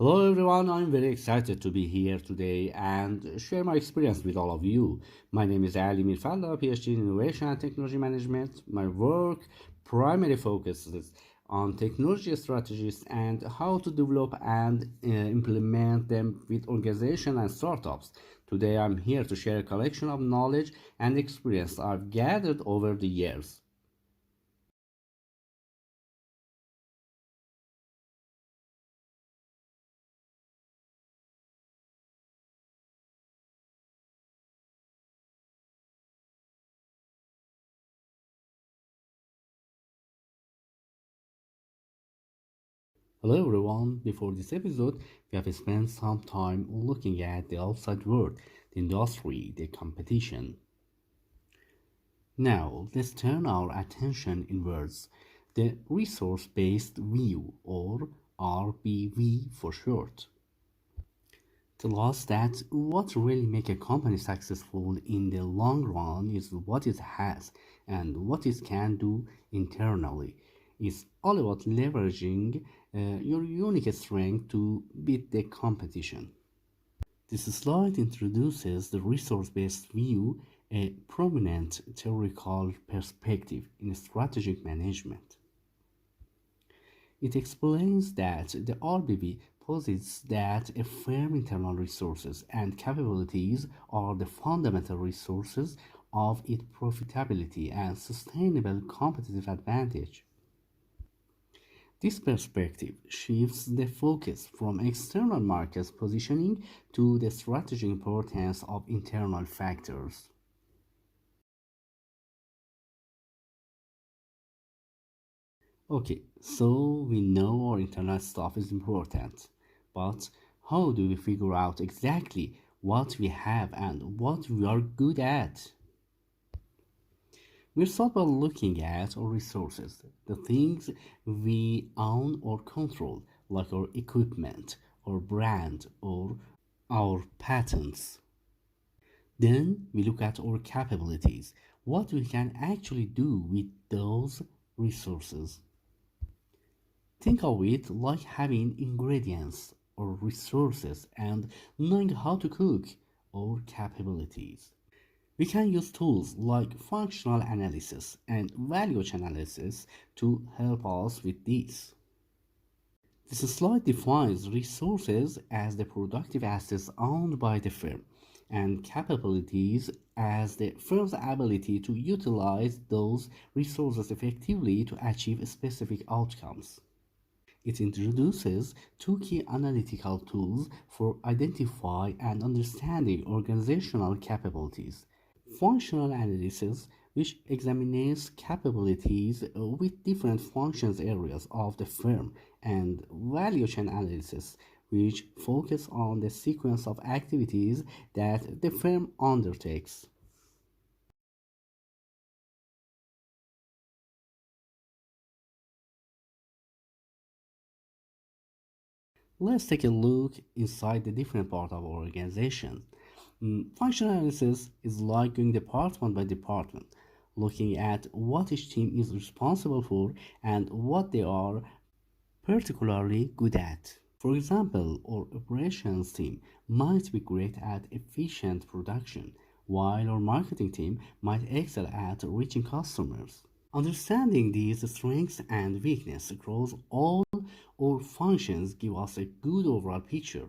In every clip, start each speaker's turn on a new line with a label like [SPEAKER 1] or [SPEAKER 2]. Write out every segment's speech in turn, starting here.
[SPEAKER 1] Hello everyone, I'm very excited to be here today and share my experience with all of you. My name is Ali.mirfallah, PhD in Innovation and Technology Management. My work primarily focuses on technology strategies and how to develop and implement them with organizations and startups. Today I'm here to share a collection of knowledge and experience I've gathered over the years. Hello everyone, before this episode, we have spent some time looking at the outside world, the industry, the competition. Now, let's turn our attention inwards. The resource based view, or RBV for short, tells us that what really makes a company successful in the long run is what it has and what it can do internally. It's all about leveraging your unique strength to beat the competition. This slide introduces the resource-based view, a prominent theoretical perspective in strategic management. It explains that the RBV posits that a firm's internal resources and capabilities are the fundamental resources of its profitability and sustainable competitive advantage. This perspective shifts the focus from external market positioning to the strategic importance of internal factors. Okay, so we know our internal stuff is important, but how do we figure out exactly what we have and what we are good at? We start by looking at our resources, the things we own or control, like our equipment, our brand, or our patents. Then we look at our capabilities, what we can actually do with those resources. Think of it like having ingredients or resources and knowing how to cook or capabilities. We can use tools like functional analysis and value chain analysis to help us with this. This slide defines resources as the productive assets owned by the firm and capabilities as the firm's ability to utilize those resources effectively to achieve specific outcomes. It introduces two key analytical tools for identifying and understanding organizational capabilities. Functional analysis, which examines capabilities with different functions areas of the firm, and value chain analysis, which focus on the sequence of activities that the firm undertakes. Let's take a look inside the different part of our organization. Functional analysis is like going department by department, looking at what each team is responsible for and what they are particularly good at. For example, our operations team might be great at efficient production, while our marketing team might excel at reaching customers. Understanding these strengths and weaknesses across all our functions give us a good overall picture.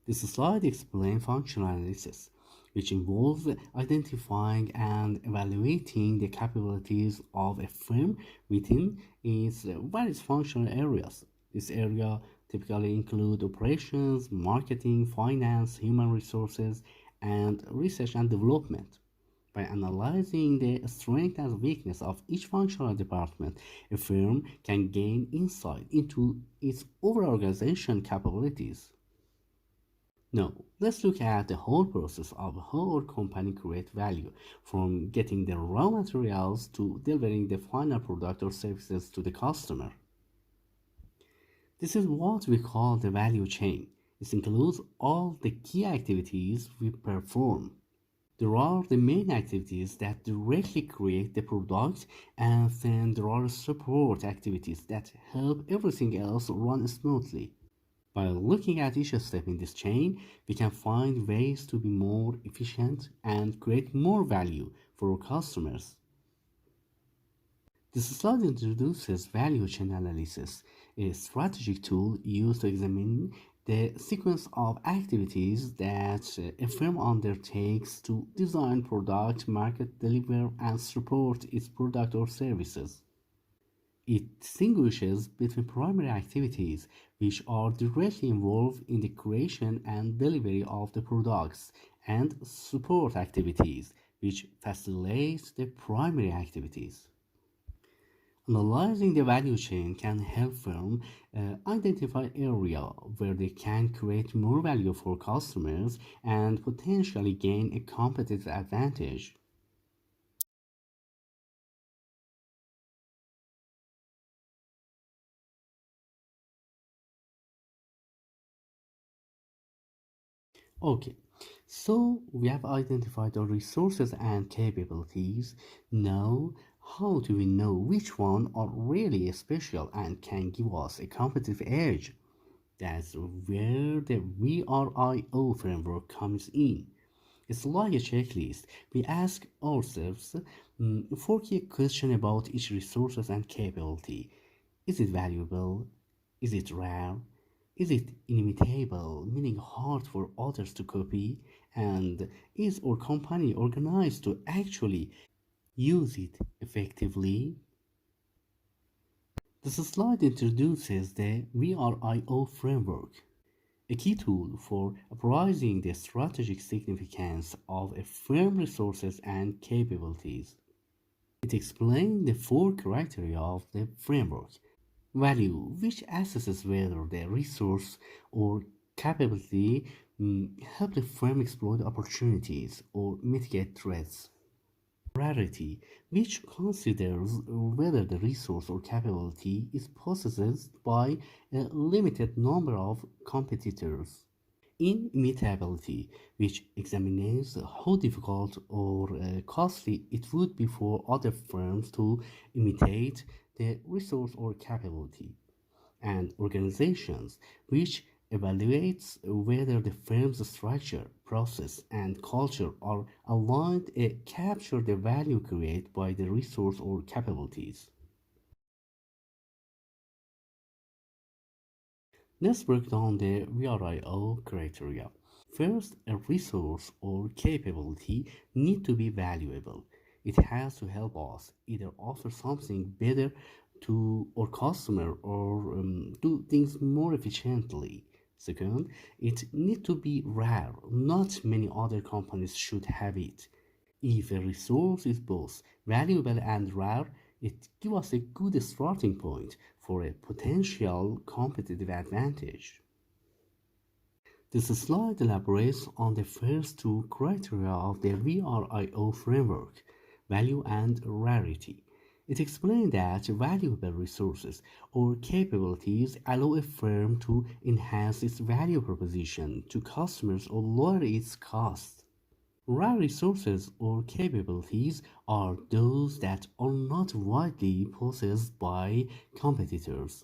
[SPEAKER 1] This slide explains functional analysis, which involves identifying and evaluating the capabilities of a firm within its various functional areas. This area typically include operations, marketing, finance, human resources, and research and development. By analyzing the strength and weakness of each functional department, a firm can gain insight into its overall organization capabilities. Now, let's look at the whole process of how our company creates value, from getting the raw materials to delivering the final product or services to the customer. This is what we call the value chain. This includes all the key activities we perform. There are the main activities that directly create the product, and then there are support activities that help everything else run smoothly. By looking at each step in this chain, we can find ways to be more efficient and create more value for our customers. This slide introduces value chain analysis, a strategic tool used to examine the sequence of activities that a firm undertakes to design, product, market, deliver, and support its product or services. It distinguishes between primary activities, which are directly involved in the creation and delivery of the products, and support activities, which facilitate the primary activities. Analyzing the value chain can help firms identify areas where they can create more value for customers and potentially gain a competitive advantage. Okay, so we have identified our resources and capabilities. Now, how do we know which one are really special and can give us a competitive edge? That's where the VRIO framework comes in. It's like a checklist. We ask ourselves four key questions about each resources and capability. Is it valuable? Is it rare? Is it inimitable, meaning hard for others to copy? And is our company organized to actually use it effectively? This slide introduces the VRIO framework, a key tool for appraising the strategic significance of a firm's resources and capabilities. It explains the four criteria of the framework. Value, which assesses whether the resource or capability help the firm exploit opportunities or mitigate threats. Rarity, which considers whether the resource or capability is possessed by a limited number of competitors. Inimitability, which examines how difficult or costly it would be for other firms to imitate the resource or capability. And organizations, which evaluates whether the firm's structure, process, and culture are aligned and capture the value created by the resource or capabilities. Let's break down the VRIO criteria. First, a resource or capability need to be valuable. It has to help us either offer something better to our customer or do things more efficiently. Second, it need to be rare. Not many other companies should have it. If a resource is both valuable and rare, it gives us a good starting point for a potential competitive advantage. This slide elaborates on the first two criteria of the VRIO framework, value and rarity. It explains that valuable resources or capabilities allow a firm to enhance its value proposition to customers or lower its costs. Rare resources or capabilities are those that are not widely possessed by competitors.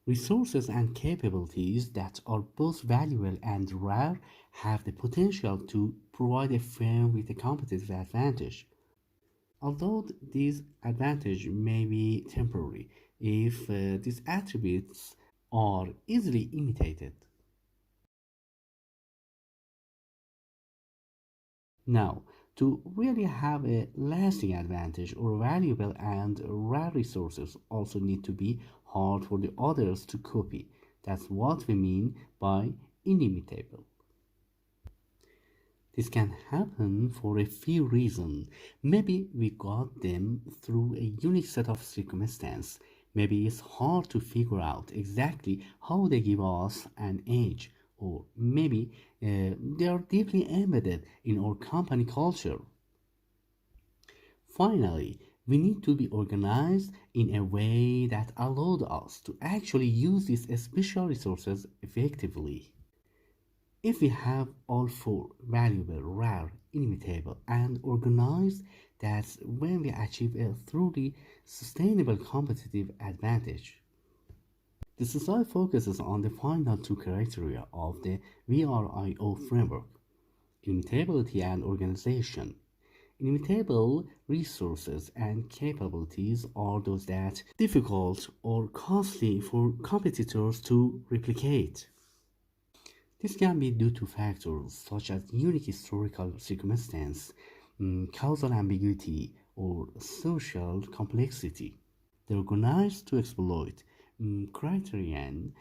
[SPEAKER 1] Resources and capabilities that are both valuable and rare have the potential to provide a firm with a competitive advantage. Although these advantages may be temporary if these attributes are easily imitated. Now, to really have a lasting advantage or valuable and rare resources also need to be hard for the others to copy. That's what we mean by inimitable. This can happen for a few reasons. Maybe we got them through a unique set of circumstances. Maybe it's hard to figure out exactly how they give us an edge, or maybe they are deeply embedded in our company culture. Finally, we need to be organized in a way that allows us to actually use these special resources effectively. If we have all four valuable, rare, inimitable, and organized, that's when we achieve a truly sustainable competitive advantage. The society focuses on the final two criteria of the VRIO framework: imitability and organization. Inimitable resources and capabilities are those that are difficult or costly for competitors to replicate. This can be due to factors such as unique historical circumstance, causal ambiguity, or social complexity. The organized to exploit criterion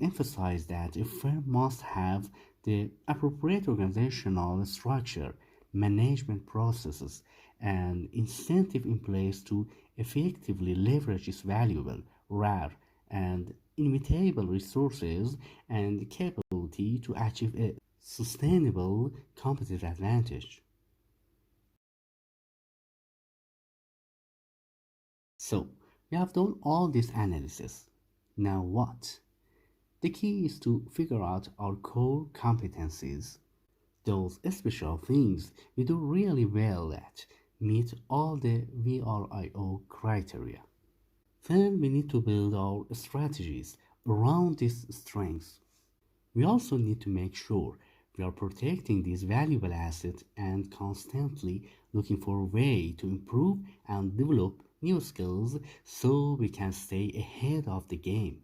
[SPEAKER 1] emphasize that a firm must have the appropriate organizational structure, management processes, and incentive in place to effectively leverage its valuable, rare, and inimitable resources and capability to achieve a sustainable competitive advantage. So, we have done all this analysis. Now what? The key is to figure out our core competencies, those special things we do really well at, meet all the VRIO criteria. Then we need to build our strategies around these strengths. We also need to make sure we are protecting these valuable assets and constantly looking for a way to improve and develop new skills so we can stay ahead of the game.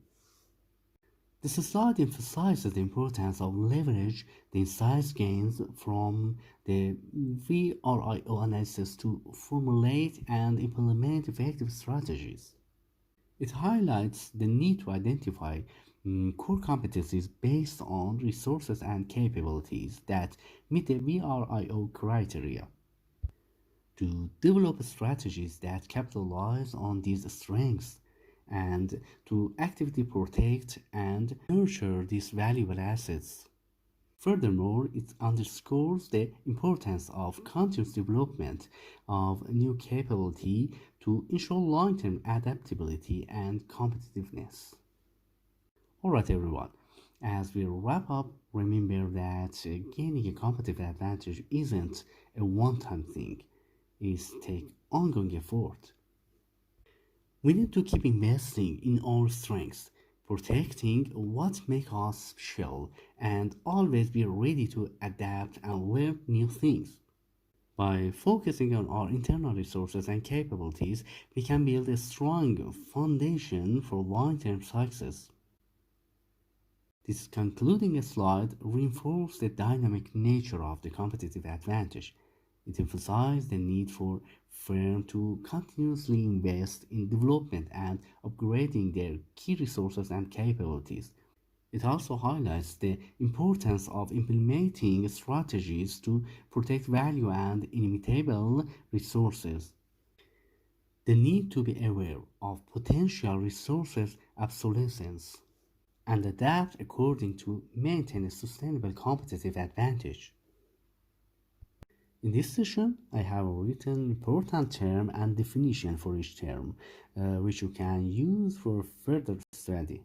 [SPEAKER 1] The slide emphasizes the importance of leverage the insights gains from the VRIO analysis to formulate and implement effective strategies. It highlights the need to identify core competencies based on resources and capabilities that meet the VRIO criteria, to develop strategies that capitalize on these strengths, and to actively protect and nurture these valuable assets. Furthermore, it underscores the importance of continuous development of new capability to ensure long-term adaptability and competitiveness. Alright everyone, as we wrap up, remember that gaining a competitive advantage isn't a one-time thing. It takes ongoing effort. We need to keep investing in our strengths, protecting what makes us special, and always be ready to adapt and learn new things. By focusing on our internal resources and capabilities, we can build a strong foundation for long-term success. This concluding slide reinforces the dynamic nature of the competitive advantage. It emphasizes the need for firms to continuously invest in development and upgrading their key resources and capabilities. It also highlights the importance of implementing strategies to protect value and inimitable resources. The need to be aware of potential resources obsolescence and adapt according to maintain a sustainable competitive advantage. In this session, I have written important term and definition for each term, which you can use for further study.